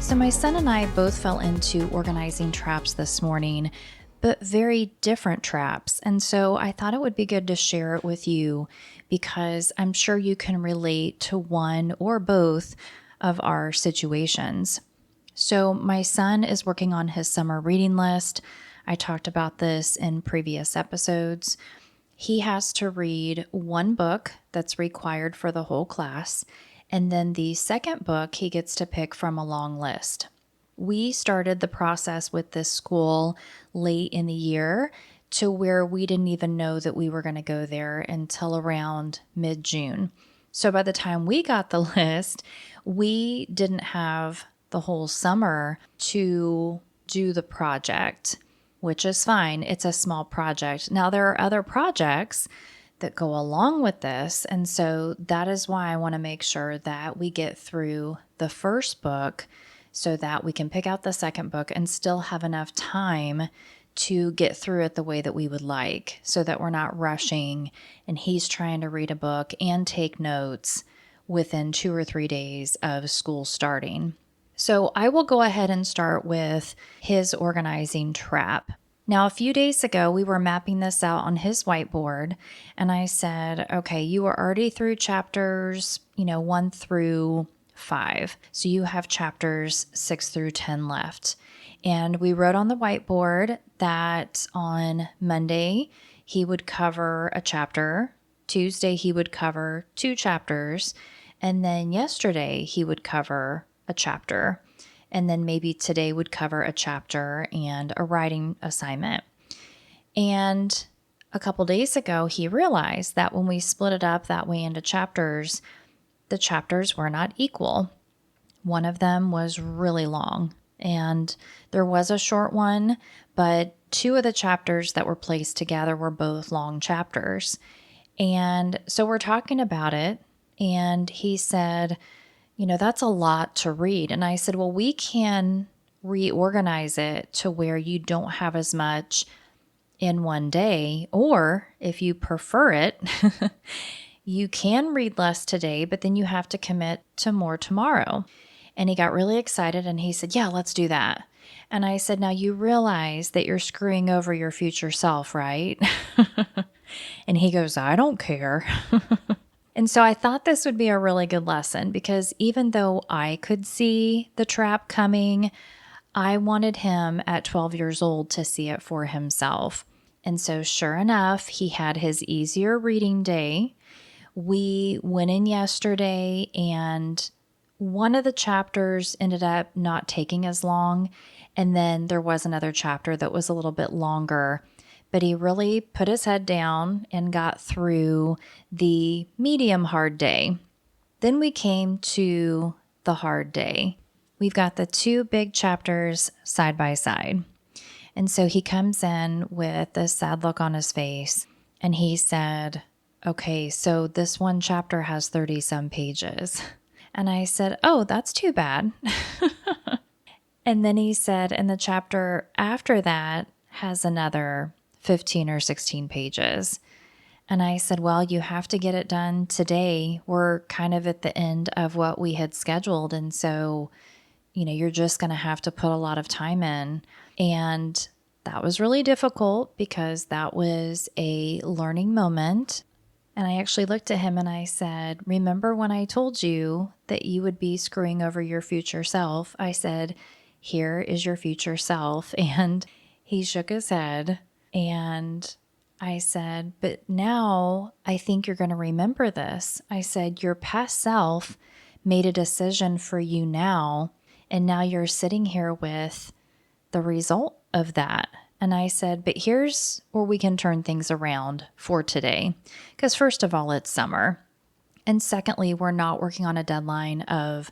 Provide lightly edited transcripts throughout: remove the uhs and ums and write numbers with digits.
So, my son and I both fell into organizing traps this morning, but very different traps. And so, I thought it would be good to share it with you because I'm sure you can relate to one or both of our situations. So, my son is working on his summer reading list. I talked about this in previous episodes. He has to read one book that's required for the whole class, and then the second book he gets to pick from a long list. We started the process with this school late in the year to where we didn't even know that we were going to go there until around mid June. So by the time we got the list, we didn't have the whole summer to do the project, which is fine. It's a small project. Now, there are other projects that go along with this. And so that is why I want to make sure that we get through the first book so that we can pick out the second book and still have enough time to get through it the way that we would like, so that we're not rushing and he's trying to read a book and take notes within 2 or 3 days of school starting. So I will go ahead and start with his organizing trap. Now, a few days ago, we were mapping this out on his whiteboard, and I said, okay, you are already through chapters, 1 through 5. So you have chapters 6 through 10 left. And we wrote on the whiteboard that on Monday, he would cover a chapter. Tuesday, he would cover 2 chapters. And then yesterday, he would cover a chapter. And then maybe today would cover a chapter and a writing assignment. And a couple days ago, he realized that when we split it up that way into chapters, the chapters were not equal. One of them was really long, and there was a short one, but 2 of the chapters that were placed together were both long chapters. And so we're talking about it, and he said, that's a lot to read. And I said, well, we can reorganize it to where you don't have as much in one day, or if you prefer it, you can read less today, but then you have to commit to more tomorrow. And he got really excited and he said, yeah, let's do that. And I said, now you realize that you're screwing over your future self, right? And he goes, I don't care. And so I thought this would be a really good lesson because even though I could see the trap coming, I wanted him at 12 years old to see it for himself. And so sure enough, he had his easier reading day. We went in yesterday and one of the chapters ended up not taking as long. And then there was another chapter that was a little bit longer. But he really put his head down and got through the medium hard day. Then we came to the hard day. We've got the 2 big chapters side by side. And so he comes in with a sad look on his face and he said, okay, so this one chapter has 30 some pages. And I said, oh, that's too bad. And then he said, and the chapter after that has another 15 or 16 pages. And I said, well, you have to get it done today. We're kind of at the end of what we had scheduled. And so, you're just going to have to put a lot of time in. And that was really difficult because that was a learning moment. And I actually looked at him and I said, remember when I told you that you would be screwing over your future self? I said, here is your future self. And he shook his head. And I said, but now I think you're going to remember this. I said, your past self made a decision for you now, and now you're sitting here with the result of that. And I said, but here's where we can turn things around for today. Because first of all, it's summer. And secondly, we're not working on a deadline of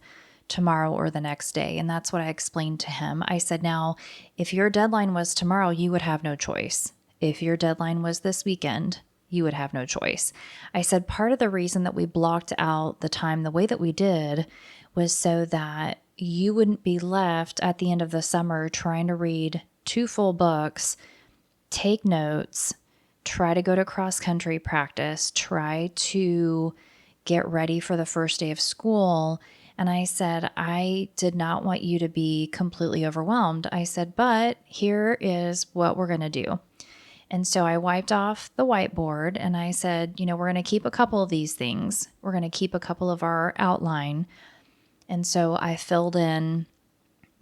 tomorrow or the next day. And that's what I explained to him. I said, now, if your deadline was tomorrow, you would have no choice. If your deadline was this weekend, you would have no choice. I said, part of the reason that we blocked out the time the way that we did was so that you wouldn't be left at the end of the summer trying to read 2 full books, take notes, try to go to cross-country practice, try to get ready for the first day of school, And I said, I did not want you to be completely overwhelmed. I said, but here is what we're going to do. And so I wiped off the whiteboard and I said, we're going to keep a couple of these things. We're going to keep a couple of our outline. And so I filled in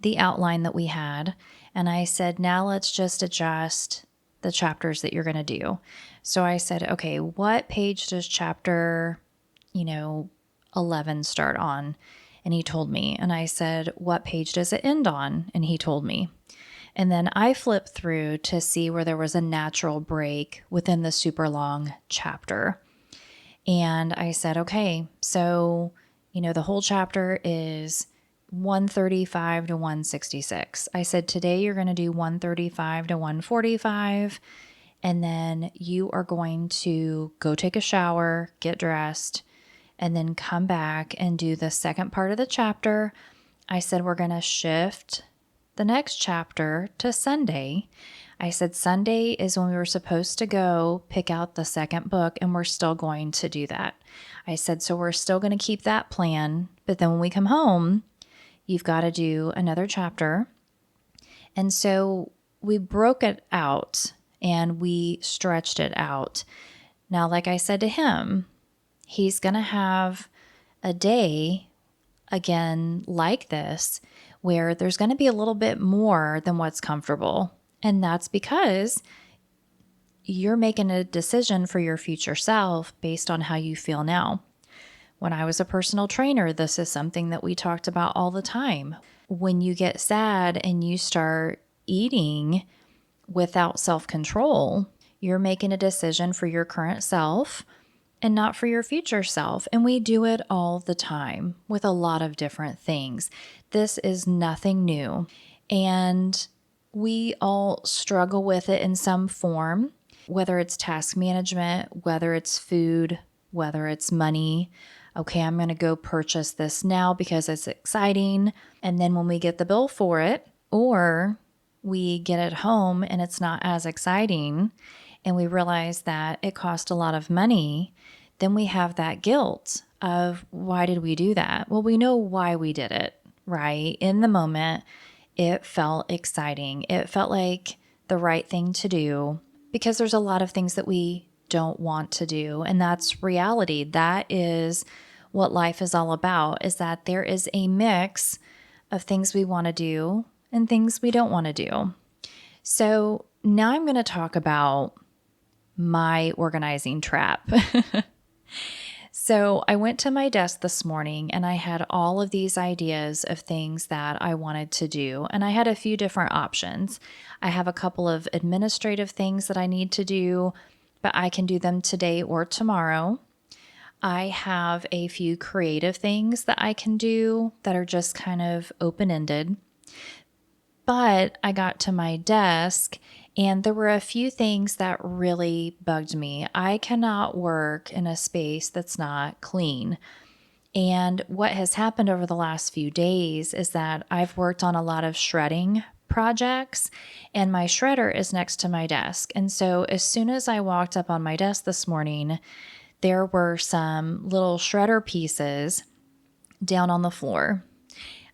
the outline that we had. And I said, now let's just adjust the chapters that you're going to do. So I said, okay, what page does chapter, 11 start on? And he told me. And I said, what page does it end on? And he told me. And then I flipped through to see where there was a natural break within the super long chapter. And I said, okay, so, the whole chapter is 135 to 166. I said, today you're going to do 135 to 145. And then you are going to go take a shower, get dressed, and then come back and do the second part of the chapter. I said, we're going to shift the next chapter to Sunday. I said, Sunday is when we were supposed to go pick out the second book, and we're still going to do that. I said, so we're still going to keep that plan, but then when we come home, you've got to do another chapter. And so we broke it out and we stretched it out. Now, like I said to him, he's going to have a day again like this where there's going to be a little bit more than what's comfortable. And that's because you're making a decision for your future self based on how you feel now. When I was a personal trainer, this is something that we talked about all the time. When you get sad and you start eating without self-control, you're making a decision for your current self and not for your future self. And we do it all the time with a lot of different things. This is nothing new. And we all struggle with it in some form, whether it's task management, whether it's food, whether it's money. Okay, I'm going to go purchase this now because it's exciting. And then when we get the bill for it, or we get it home and it's not as exciting, and we realize that it cost a lot of money, then we have that guilt of why did we do that? Well, we know why we did it, right? In the moment, it felt exciting. It felt like the right thing to do because there's a lot of things that we don't want to do. And that's reality. That is what life is all about, is that there is a mix of things we want to do and things we don't want to do. So now I'm going to talk about my organizing trap. So I went to my desk this morning and I had all of these ideas of things that I wanted to do. And I had a few different options. I have a couple of administrative things that I need to do, but I can do them today or tomorrow. I have a few creative things that I can do that are just kind of open-ended. But I got to my desk and there were a few things that really bugged me. I cannot work in a space that's not clean. And what has happened over the last few days is that I've worked on a lot of shredding projects and my shredder is next to my desk. And so as soon as I walked up on my desk this morning, there were some little shredder pieces down on the floor.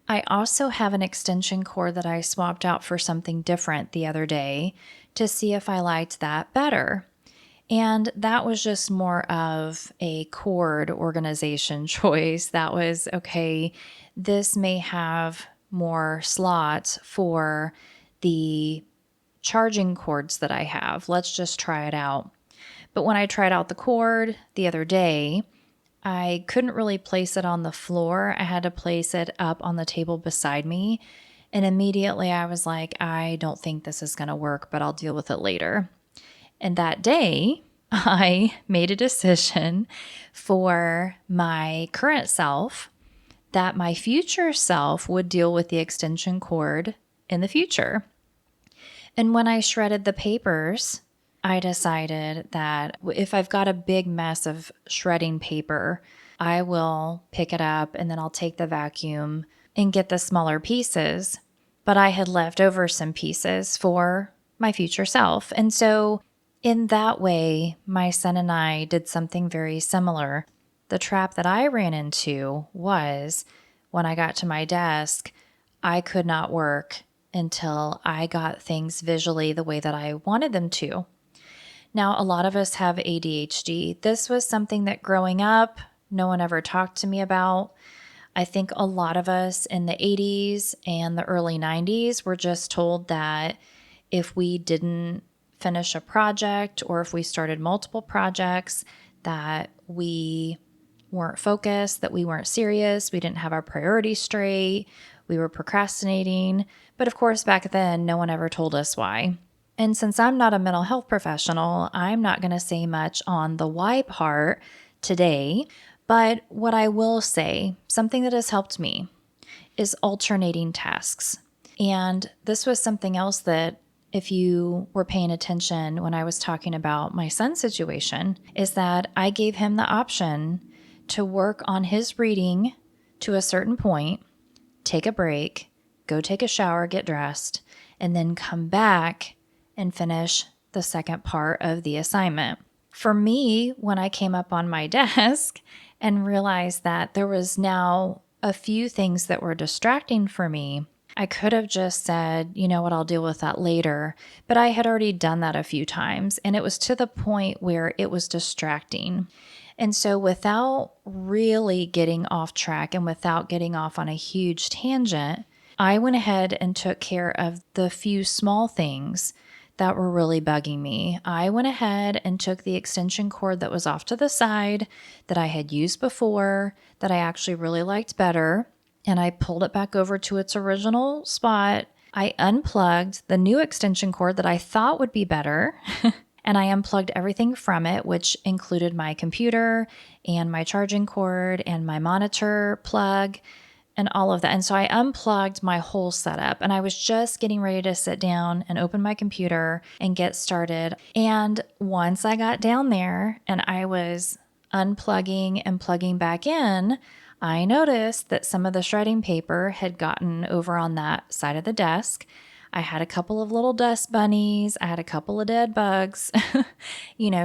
I also have an extension cord that I swapped out for something different the other day to see if I liked that better. And that was just more of a cord organization choice. That was, okay, this may have more slots for the charging cords that I have. Let's just try it out. But when I tried out the cord the other day, I couldn't really place it on the floor. I had to place it up on the table beside me. And immediately I was like, I don't think this is going to work, but I'll deal with it later. And that day, I made a decision for my current self that my future self would deal with the extension cord in the future. And when I shredded the papers, I decided that if I've got a big mess of shredding paper, I will pick it up and then I'll take the vacuum and get the smaller pieces. But I had left over some pieces for my future self. And so in that way, my son and I did something very similar. The trap that I ran into was when I got to my desk, I could not work until I got things visually the way that I wanted them to. Now, a lot of us have ADHD. This was something that growing up, no one ever talked to me about. I think a lot of us in the 80s and the early 90s were just told that if we didn't finish a project or if we started multiple projects, that we weren't focused, that we weren't serious, we didn't have our priorities straight, we were procrastinating. But of course, back then, no one ever told us why. And since I'm not a mental health professional, I'm not going to say much on the why part today. But what I will say, something that has helped me, is alternating tasks. And this was something else that, if you were paying attention when I was talking about my son's situation, is that I gave him the option to work on his reading to a certain point, take a break, go take a shower, get dressed, and then come back and finish the second part of the assignment. For me, when I came up on my desk and realized that there was now a few things that were distracting for me, I could have just said, you know what, I'll deal with that later. But I had already done that a few times, and it was to the point where it was distracting. And so without really getting off track and without getting off on a huge tangent, I went ahead and took care of the few small things that were really bugging me. I went ahead and took the extension cord that was off to the side that I had used before, that I actually really liked better, and I pulled it back over to its original spot. I unplugged the new extension cord that I thought would be better, and I unplugged everything from it, which included my computer and my charging cord and my monitor plug and all of that. And so I unplugged my whole setup, and I was just getting ready to sit down and open my computer and get started. And once I got down there and I was unplugging and plugging back in, I noticed that some of the shredding paper had gotten over on that side of the desk. I had a couple of little dust bunnies. I had a couple of dead bugs,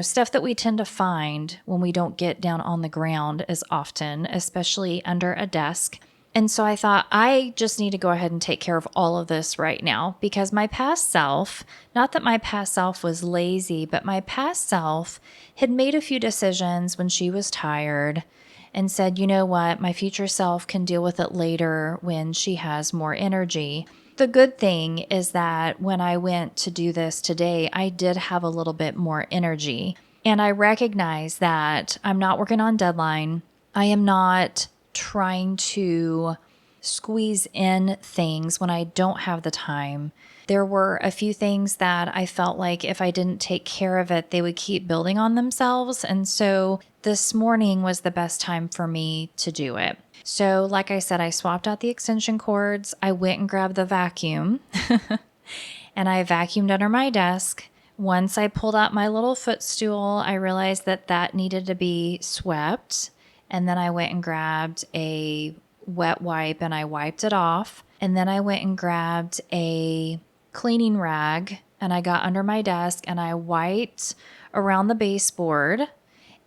stuff that we tend to find when we don't get down on the ground as often, especially under a desk. And so I thought, I just need to go ahead and take care of all of this right now, because my past self, not that my past self was lazy, but my past self had made a few decisions when she was tired and said, you know what, my future self can deal with it later when she has more energy. The good thing is that when I went to do this today, I did have a little bit more energy. And I recognize that I'm not working on deadline. I am not trying to squeeze in things when I don't have the time. There were a few things that I felt like if I didn't take care of it, they would keep building on themselves. And so this morning was the best time for me to do it. So like I said, I swapped out the extension cords. I went and grabbed the vacuum and I vacuumed under my desk. Once I pulled out my little footstool, I realized that that needed to be swept. And then I went and grabbed a wet wipe and I wiped it off. And then I went and grabbed a cleaning rag and I got under my desk and I wiped around the baseboard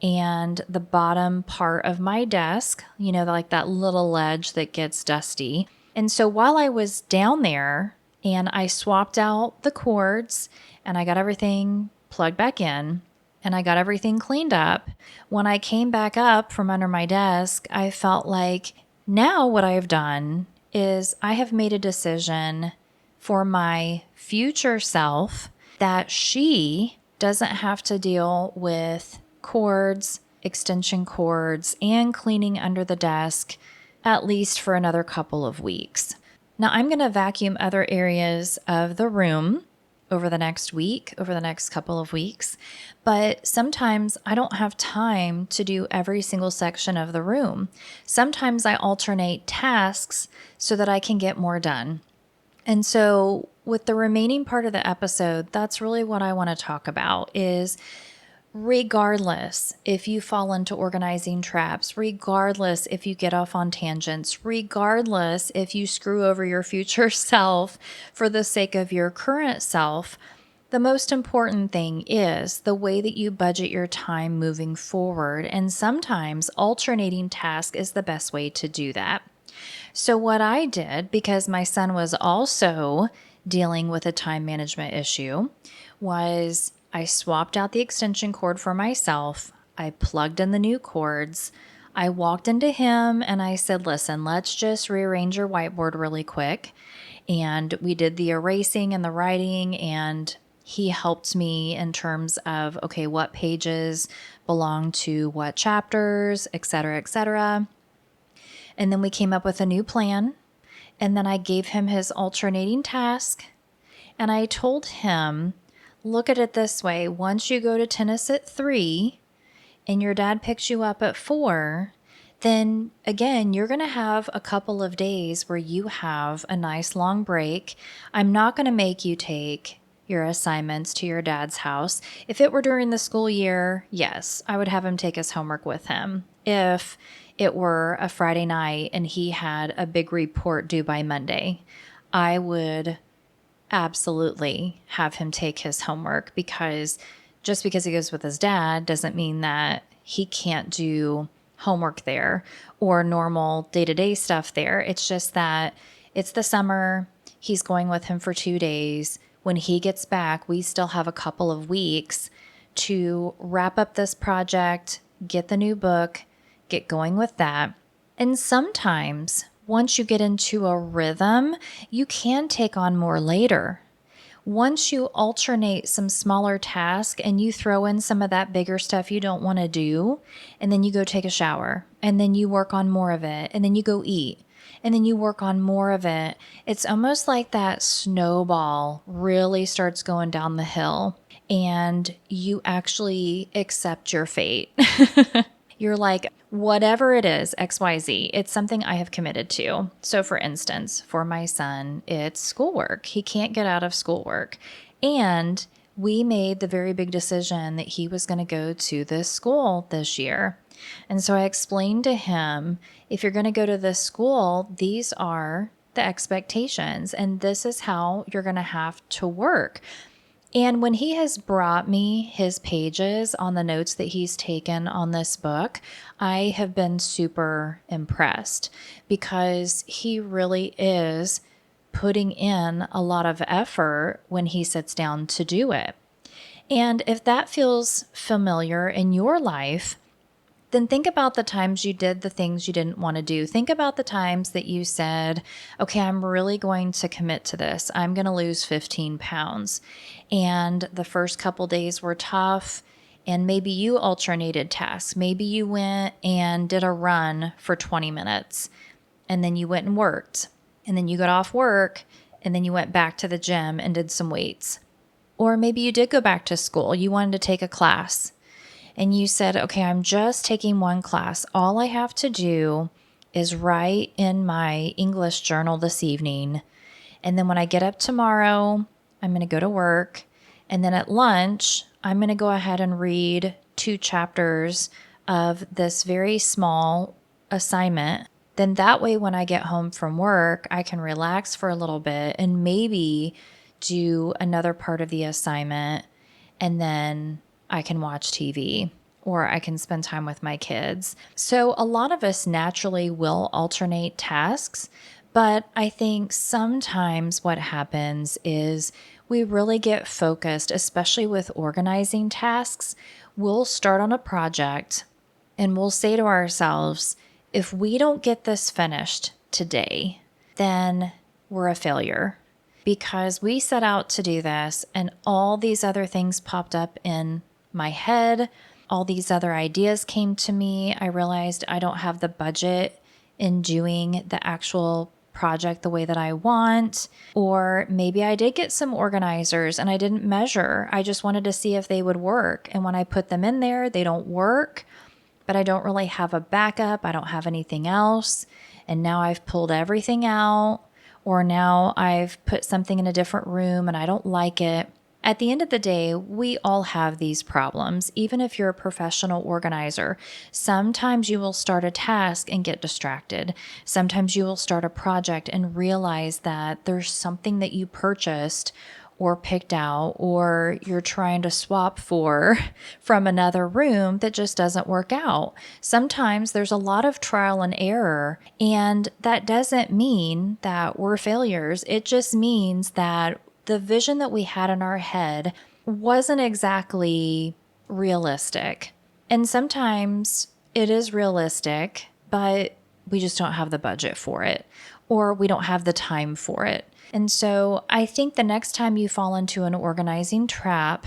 and the bottom part of my desk, like that little ledge that gets dusty. And so while I was down there and I swapped out the cords and I got everything plugged back in, and I got everything cleaned up, when I came back up from under my desk, I felt like now what I have done is I have made a decision for my future self that she doesn't have to deal with cords, extension cords, and cleaning under the desk at least for another couple of weeks. Now I'm going to vacuum other areas of the room over the next week, over the next couple of weeks. But sometimes I don't have time to do every single section of the room. Sometimes I alternate tasks so that I can get more done. And so with the remaining part of the episode, that's really what I want to talk about is regardless if you fall into organizing traps, regardless if you get off on tangents, regardless if you screw over your future self for the sake of your current self, the most important thing is the way that you budget your time moving forward. And sometimes alternating tasks is the best way to do that. So, what I did, because my son was also dealing with a time management issue, was I swapped out the extension cord for myself. I plugged in the new cords. I walked into him and I said, listen, let's just rearrange your whiteboard really quick. And we did the erasing and the writing, and he helped me in terms of, okay, what pages belong to what chapters, et cetera, et cetera. And then we came up with a new plan. And then I gave him his alternating task. And I told him, look at it this way. Once you go to tennis at 3 and your dad picks you up at 4, then again, you're going to have a couple of days where you have a nice long break. I'm not going to make you take your assignments to your dad's house. If it were during the school year, yes, I would have him take his homework with him. If it were a Friday night and he had a big report due by Monday, I would absolutely have him take his homework, because just because he goes with his dad doesn't mean that he can't do homework there or normal day-to-day stuff there. It's just that it's the summer. He's going with him for 2 days. When he gets back, we still have a couple of weeks to wrap up this project, get the new book, get going with that. And sometimes once you get into a rhythm, you can take on more later. Once you alternate some smaller tasks and you throw in some of that bigger stuff you don't want to do, and then you go take a shower, and then you work on more of it, and then you go eat, and then you work on more of it, it's almost like that snowball really starts going down the hill, and you actually accept your fate. You're like, whatever it is, XYZ, it's something I have committed to. So for instance, for my son, it's schoolwork. He can't get out of schoolwork. And we made the very big decision that he was going to go to this school this year. And so I explained to him, if you're going to go to this school, these are the expectations, and this is how you're going to have to work. And when he has brought me his pages on the notes that he's taken on this book, I have been super impressed, because he really is putting in a lot of effort when he sits down to do it. And if that feels familiar in your life, then think about the times you did the things you didn't want to do. Think about the times that you said, okay, I'm really going to commit to this. I'm going to lose 15 pounds. And the first couple days were tough. And maybe you alternated tasks. Maybe you went and did a run for 20 minutes. And then you went and worked. And then you got off work. And then you went back to the gym and did some weights. Or maybe you did go back to school. You wanted to take a class. And you said, okay, I'm just taking one class. All I have to do is write in my English journal this evening. And then when I get up tomorrow, I'm going to go to work. And then at lunch, I'm going to go ahead and read 2 chapters of this very small assignment. Then that way, when I get home from work, I can relax for a little bit and maybe do another part of the assignment. And then I can watch TV, or I can spend time with my kids. So a lot of us naturally will alternate tasks, but I think sometimes what happens is we really get focused, especially with organizing tasks. We'll start on a project and we'll say to ourselves, if we don't get this finished today, then we're a failure, because we set out to do this and all these other things popped up in my head. All these other ideas came to me. I realized I don't have the budget in doing the actual project the way that I want. Or maybe I did get some organizers and I didn't measure. I just wanted to see if they would work. And when I put them in there, they don't work, but I don't really have a backup. I don't have anything else. And now I've pulled everything out, or now I've put something in a different room and I don't like it. At the end of the day, we all have these problems. Even if you're a professional organizer, sometimes you will start a task and get distracted. Sometimes you will start a project and realize that there's something that you purchased or picked out or you're trying to swap for from another room that just doesn't work out. Sometimes there's a lot of trial and error, and that doesn't mean that we're failures. It just means that the vision that we had in our head wasn't exactly realistic. And sometimes it is realistic, but we just don't have the budget for it, or we don't have the time for it. And so I think the next time you fall into an organizing trap,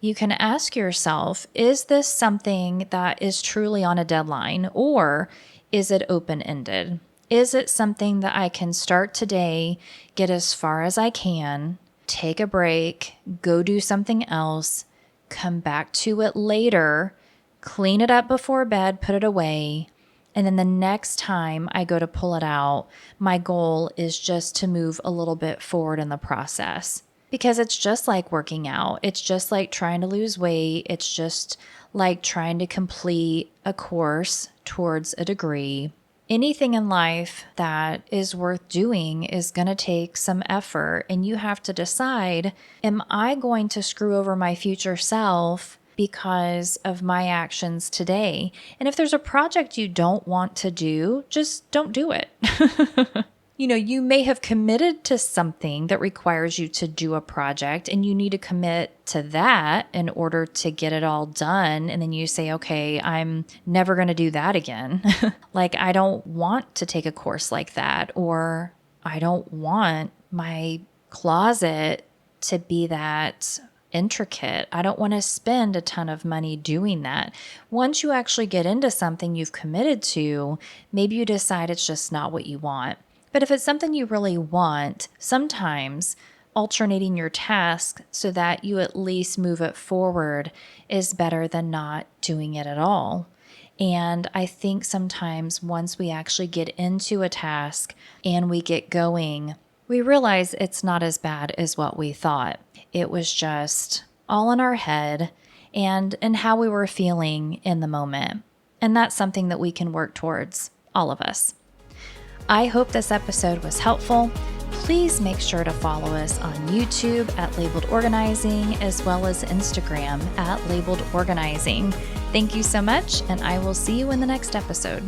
you can ask yourself, is this something that is truly on a deadline, or is it open-ended? Is it something that I can start today, get as far as I can, take a break, go do something else, come back to it later, clean it up before bed, put it away, and then the next time I go to pull it out, my goal is just to move a little bit forward in the process. Because it's just like working out. It's just like trying to lose weight. It's just like trying to complete a course towards a degree. Anything in life that is worth doing is going to take some effort, and you have to decide, am I going to screw over my future self because of my actions today? And if there's a project you don't want to do, just don't do it. You may have committed to something that requires you to do a project, and you need to commit to that in order to get it all done. And then you say, okay, I'm never going to do that again. Like, I don't want to take a course like that, or I don't want my closet to be that intricate. I don't want to spend a ton of money doing that. Once you actually get into something you've committed to, maybe you decide it's just not what you want. But if it's something you really want, sometimes alternating your task so that you at least move it forward is better than not doing it at all. And I think sometimes once we actually get into a task and we get going, we realize it's not as bad as what we thought. It was just all in our head and how we were feeling in the moment. And that's something that we can work towards, all of us. I hope this episode was helpful. Please make sure to follow us on YouTube at Labeled Organizing, as well as Instagram at Labeled Organizing. Thank you so much, and I will see you in the next episode.